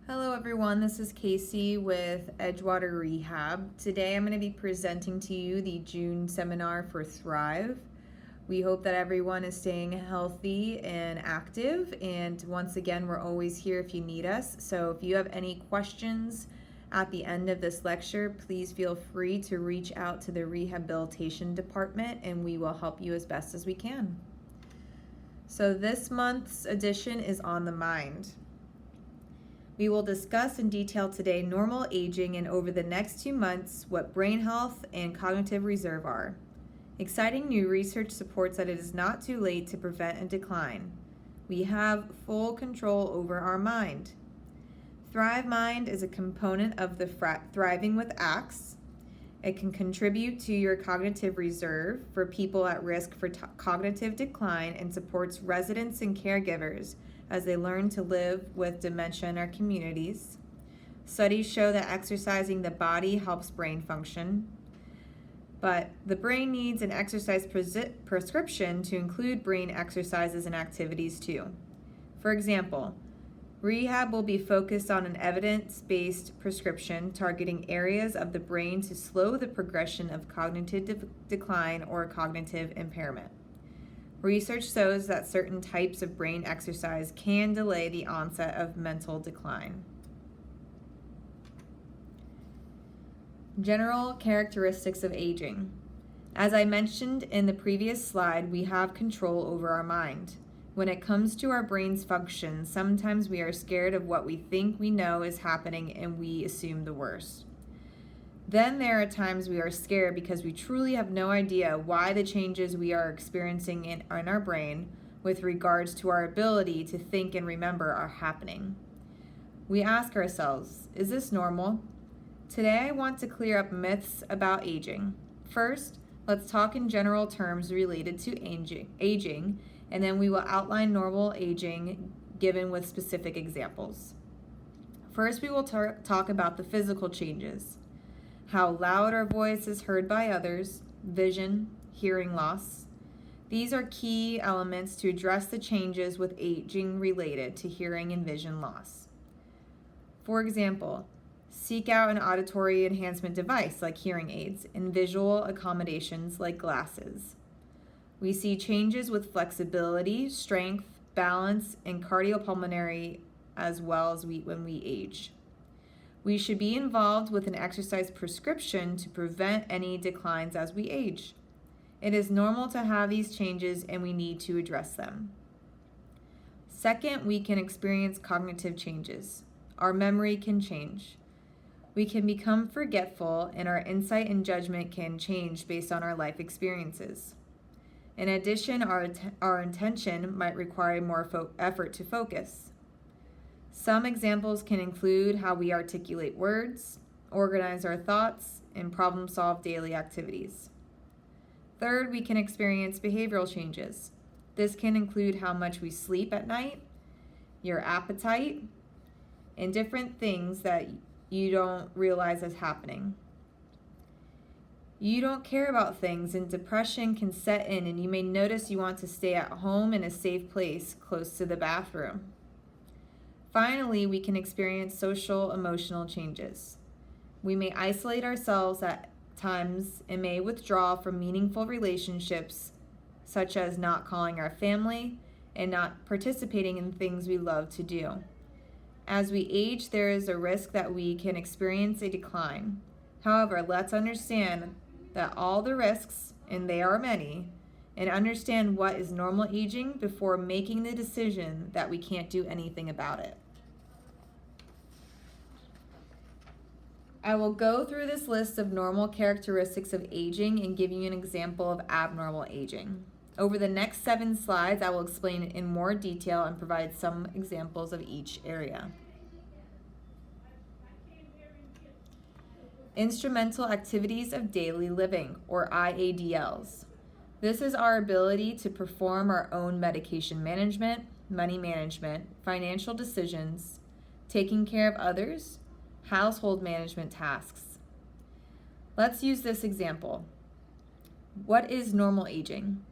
Hello everyone, this is Casey with Edgewater Rehab. Today I'm going to be presenting to you the June seminar for Thrive. We hope that everyone is staying healthy and active, and once again we're always here if you need us. So if you have any questions at the end of this lecture, please feel free to reach out to the rehabilitation department and we will help you as best as we can. So this month's edition is on the mind. We will discuss in detail today normal aging and over the next 2 months what brain health and cognitive reserve are. Exciting new research supports that it is not too late to prevent a decline. We have full control over our mind. Thrive Mind is a component of the Thriving with ACTS. It can contribute to your cognitive reserve for people at risk for cognitive decline and supports residents and caregivers as they learn to live with dementia in our communities. Studies show that exercising the body helps brain function, but the brain needs an exercise prescription to include brain exercises and activities too. For example, rehab will be focused on an evidence-based prescription targeting areas of the brain to slow the progression of cognitive decline or cognitive impairment. Research shows that certain types of brain exercise can delay the onset of mental decline. General characteristics of aging. As I mentioned in the previous slide, we have control over our mind. When it comes to our brain's function, sometimes we are scared of what we think we know is happening and we assume the worst. Then there are times we are scared because we truly have no idea why the changes we are experiencing in our brain with regards to our ability to think and remember are happening. We ask ourselves, is this normal? Today I want to clear up myths about aging. First, let's talk in general terms related to aging, and then we will outline normal aging given with specific examples. First, we will talk about the physical changes. How loud our voice is heard by others, vision, hearing loss. These are key elements to address the changes with aging related to hearing and vision loss. For example, seek out an auditory enhancement device like hearing aids and visual accommodations like glasses. We see changes with flexibility, strength, balance, and cardiopulmonary as well as when we age. We should be involved with an exercise prescription to prevent any declines as we age. It is normal to have these changes and we need to address them. Second, we can experience cognitive changes. Our memory can change. We can become forgetful and our insight and judgment can change based on our life experiences. In addition, our attention might require more effort to focus. Some examples can include how we articulate words, organize our thoughts, and problem solve daily activities. Third, we can experience behavioral changes. This can include how much we sleep at night, your appetite, and different things that you don't realize is happening. You don't care about things and depression can set in and you may notice you want to stay at home in a safe place close to the bathroom. Finally, we can experience social emotional changes. We may isolate ourselves at times and may withdraw from meaningful relationships, such as not calling our family and not participating in things we love to do. As we age, there is a risk that we can experience a decline. However, let's understand that all the risks, and they are many, and understand what is normal aging before making the decision that we can't do anything about it. I will go through this list of normal characteristics of aging and give you an example of abnormal aging. Over the next 7 slides, I will explain it in more detail and provide some examples of each area. Instrumental activities of daily living, or IADLs. This is our ability to perform our own medication management, money management, financial decisions, taking care of others, household management tasks. Let's use this example. What is normal aging?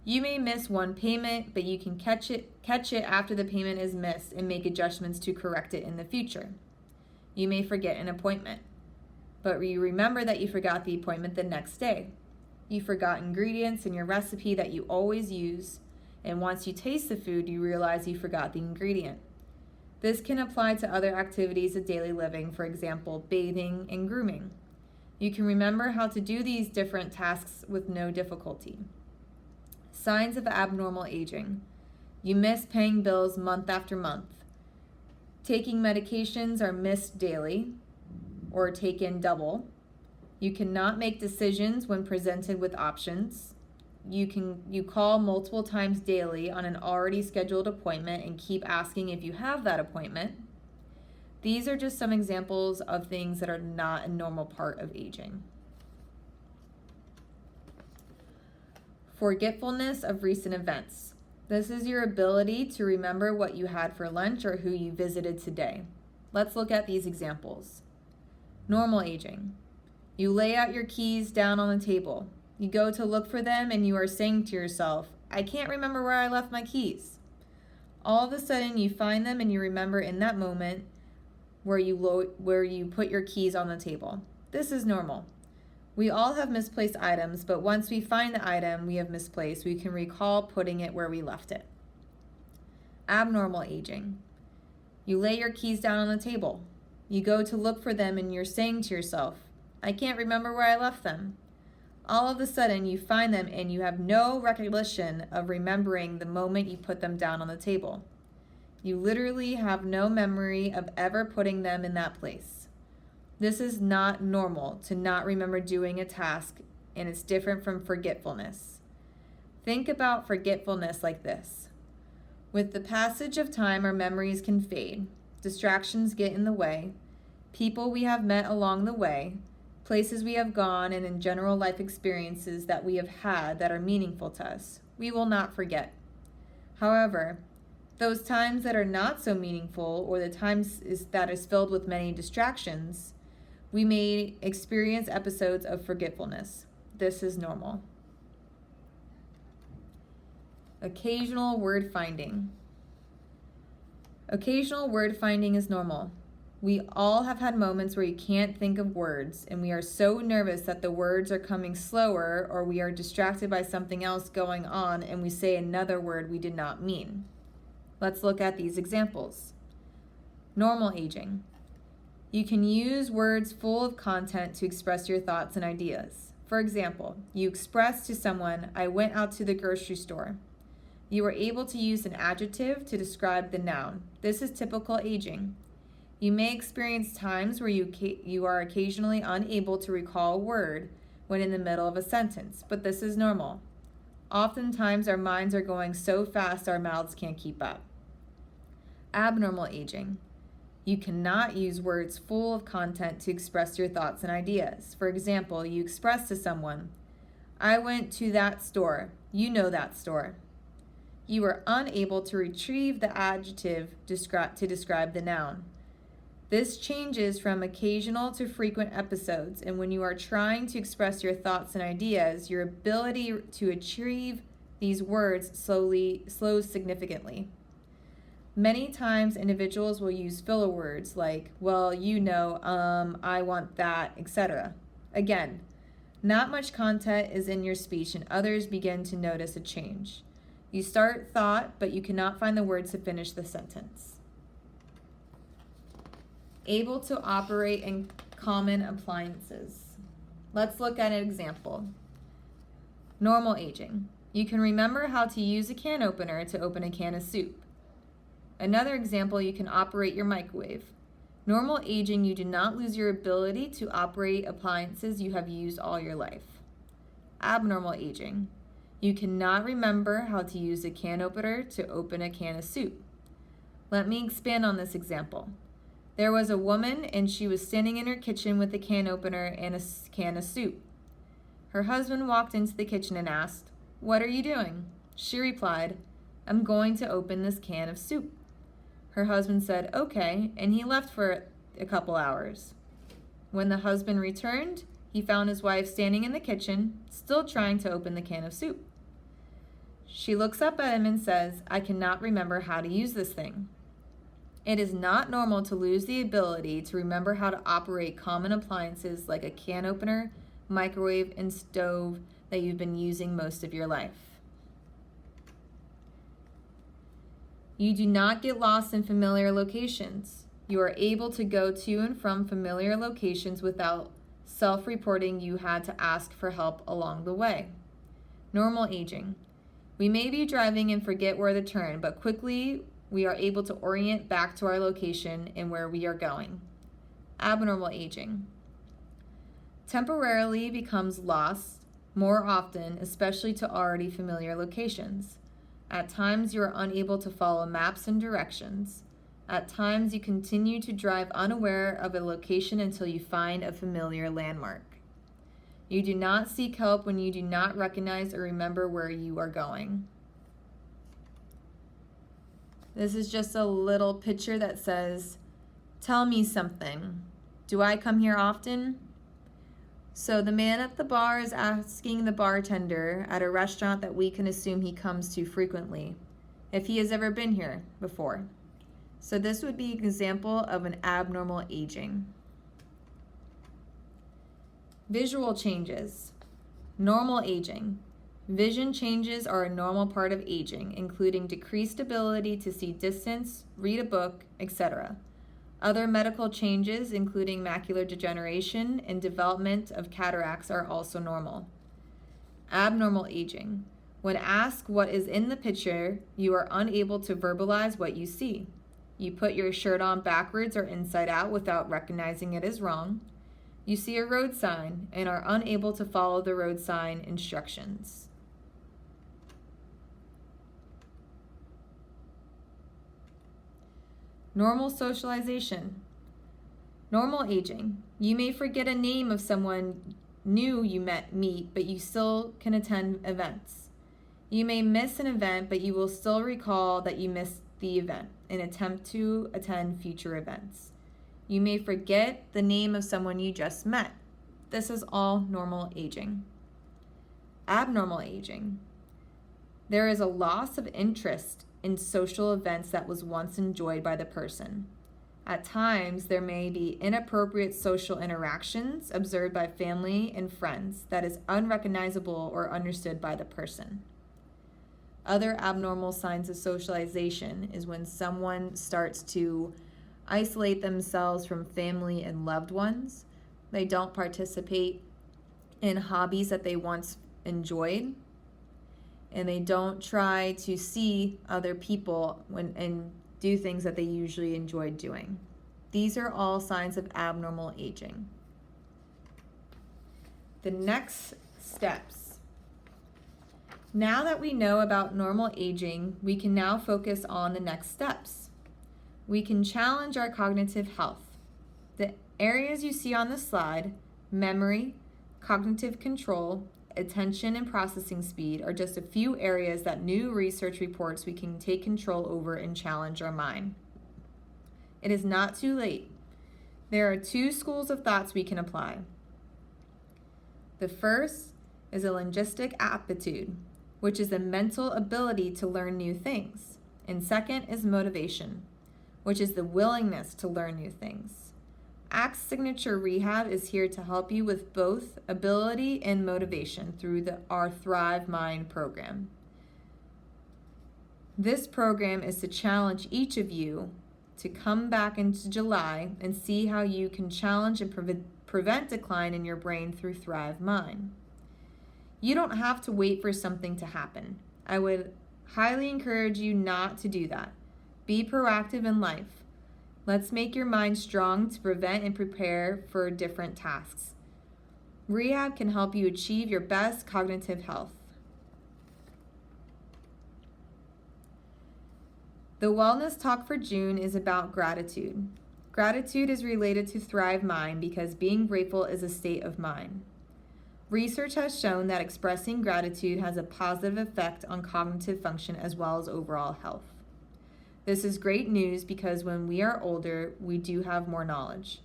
You may miss one payment, but you can catch catch it after the payment is missed and make adjustments to correct it in the future. You may forget an appointment, but you remember that you forgot the appointment the next day. You forgot ingredients in your recipe that you always use, and once you taste the food, you realize you forgot the ingredient. This can apply to other activities of daily living, for example, bathing and grooming. You can remember how to do these different tasks with no difficulty. Signs of abnormal aging. You miss paying bills month after month. Taking medications are missed daily or taken double. You cannot make decisions when presented with options. You call multiple times daily on an already scheduled appointment and keep asking if you have that appointment. These are just some examples of things that are not a normal part of aging. Forgetfulness of recent events. This is your ability to remember what you had for lunch or who you visited today. Let's look at these examples. Normal aging. You lay out your keys down on the table. You go to look for them and you are saying to yourself, I can't remember where I left my keys. All of a sudden you find them and you remember in that moment where you put your keys on the table. This is normal. We all have misplaced items, but once we find the item we have misplaced, we can recall putting it where we left it. Abnormal aging. You lay your keys down on the table. You go to look for them and you're saying to yourself, I can't remember where I left them. All of a sudden you find them and you have no recollection of remembering the moment you put them down on the table. You literally have no memory of ever putting them in that place. This is not normal to not remember doing a task, and it's different from forgetfulness. Think about forgetfulness like this. With the passage of time, our memories can fade. Distractions get in the way. People we have met along the way, places we have gone, and in general life experiences that we have had that are meaningful to us, we will not forget. However, those times that are not so meaningful, or the times that is filled with many distractions, we may experience episodes of forgetfulness. This is normal. Occasional word finding. Occasional word finding is normal. We all have had moments where you can't think of words, and we are so nervous that the words are coming slower, or we are distracted by something else going on and we say another word we did not mean. Let's look at these examples. Normal aging. You can use words full of content to express your thoughts and ideas. For example, you express to someone, I went out to the grocery store. You are able to use an adjective to describe the noun. This is typical aging. You may experience times where you are occasionally unable to recall a word when in the middle of a sentence, but this is normal. Oftentimes our minds are going so fast our mouths can't keep up. Abnormal aging. You cannot use words full of content to express your thoughts and ideas. For example, you express to someone, I went to that store. You know that store. You are unable to retrieve the adjective to describe the noun. This changes from occasional to frequent episodes, and when you are trying to express your thoughts and ideas, your ability to achieve these words slows significantly. Many times individuals will use filler words like, well, you know, I want that, etc. Again, not much content is in your speech and others begin to notice a change. You start thought, but you cannot find the words to finish the sentence. Able to operate in common appliances. Let's look at an example. Normal aging. You can remember how to use a can opener to open a can of soup. Another example, you can operate your microwave. Normal aging, you do not lose your ability to operate appliances you have used all your life. Abnormal aging. You cannot remember how to use a can opener to open a can of soup. Let me expand on this example. There was a woman and she was standing in her kitchen with a can opener and a can of soup. Her husband walked into the kitchen and asked, "What are you doing?" She replied, "I'm going to open this can of soup." Her husband said, "Okay," and he left for a couple hours. When the husband returned, he found his wife standing in the kitchen, still trying to open the can of soup. She looks up at him and says, "I cannot remember how to use this thing." It is not normal to lose the ability to remember how to operate common appliances like a can opener, microwave, and stove that you've been using most of your life. You do not get lost in familiar locations. You are able to go to and from familiar locations without self-reporting you had to ask for help along the way. Normal aging. We may be driving and forget where to turn, but quickly we are able to orient back to our location and where we are going. Abnormal aging. Temporarily becomes lost more often, especially to already familiar locations. At times you are unable to follow maps and directions. At times you continue to drive unaware of a location until you find a familiar landmark. You do not seek help when you do not recognize or remember where you are going. This is just a little picture that says, "Tell me something. Do I come here often?" So the man at the bar is asking the bartender at a restaurant that we can assume he comes to frequently if he has ever been here before. So this would be an example of an abnormal aging. Visual changes. Normal aging. Vision changes are a normal part of aging, including decreased ability to see distance, read a book, etc. Other medical changes, including macular degeneration and development of cataracts, are also normal. Abnormal aging. When asked what is in the picture, you are unable to verbalize what you see. You put your shirt on backwards or inside out without recognizing it is wrong. You see a road sign and are unable to follow the road sign instructions. Normal socialization. Normal aging. You may forget a name of someone new you meet, but you still can attend events. You may miss an event, but you will still recall that you missed the event and attempt to attend future events. You may forget the name of someone you just met. This is all normal aging. Abnormal aging. There is a loss of interest in social events that was once enjoyed by the person. At times, there may be inappropriate social interactions observed by family and friends that is unrecognizable or understood by the person. Other abnormal signs of socialization is when someone starts to isolate themselves from family and loved ones. They don't participate in hobbies that they once enjoyed, and they don't try to see other people and do things that they usually enjoyed doing. These are all signs of abnormal aging. The next steps. Now that we know about normal aging, we can now focus on the next steps. We can challenge our cognitive health. The areas you see on the slide, memory, cognitive control, attention, and processing speed, are just a few areas that new research reports we can take control over and challenge our mind. It is not too late. There are 2 schools of thoughts we can apply. The first is a linguistic aptitude, which is the mental ability to learn new things. And second is motivation, which is the willingness to learn new things. ACTS Signature Rehab is here to help you with both ability and motivation through our Thrive Mind program. This program is to challenge each of you to come back into July and see how you can challenge and prevent decline in your brain through Thrive Mind. You don't have to wait for something to happen. I would highly encourage you not to do that. Be proactive in life. Let's make your mind strong to prevent and prepare for different tasks. Rehab can help you achieve your best cognitive health. The Wellness Talk for June is about gratitude. Gratitude is related to Thrive Mind because being grateful is a state of mind. Research has shown that expressing gratitude has a positive effect on cognitive function as well as overall health. This is great news because when we are older, we do have more knowledge.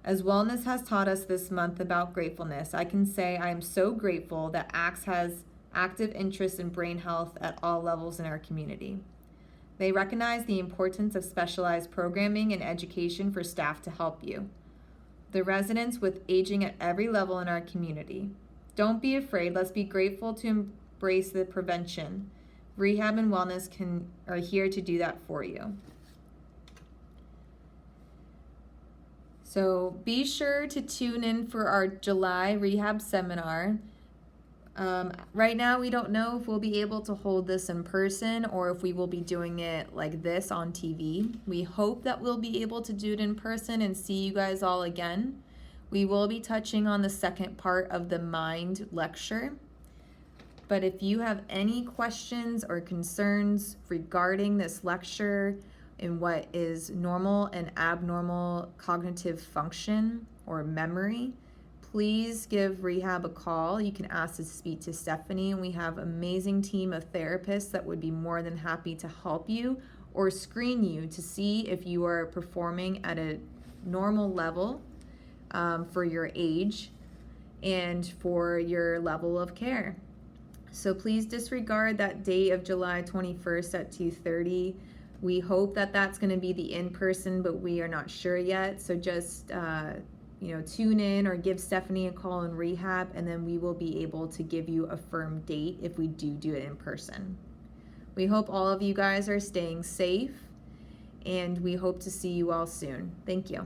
As Wellness has taught us this month about gratefulness, I can say I am so grateful that ACTS has active interest in brain health at all levels in our community. They recognize the importance of specialized programming and education for staff to help you. The residents with aging at every level in our community. Don't be afraid. Let's be grateful to embrace the prevention. Rehab and Wellness are here to do that for you. So be sure to tune in for our July rehab seminar. Right now, we don't know if we'll be able to hold this in person or if we will be doing it like this on TV. We hope that we'll be able to do it in person and see you guys all again. We will be touching on the second part of the Mind lecture. But if you have any questions or concerns regarding this lecture and what is normal and abnormal cognitive function or memory, please give Rehab a call. You can ask to speak to Stephanie, and we have an amazing team of therapists that would be more than happy to help you or screen you to see if you are performing at a normal level for your age and for your level of care. So please disregard that date of July 21st at 2:30. We hope that that's going to be the in-person, but we are not sure yet. So just tune in or give Stephanie a call in Rehab, and then we will be able to give you a firm date if we do it in person. We hope all of you guys are staying safe, and we hope to see you all soon. Thank you.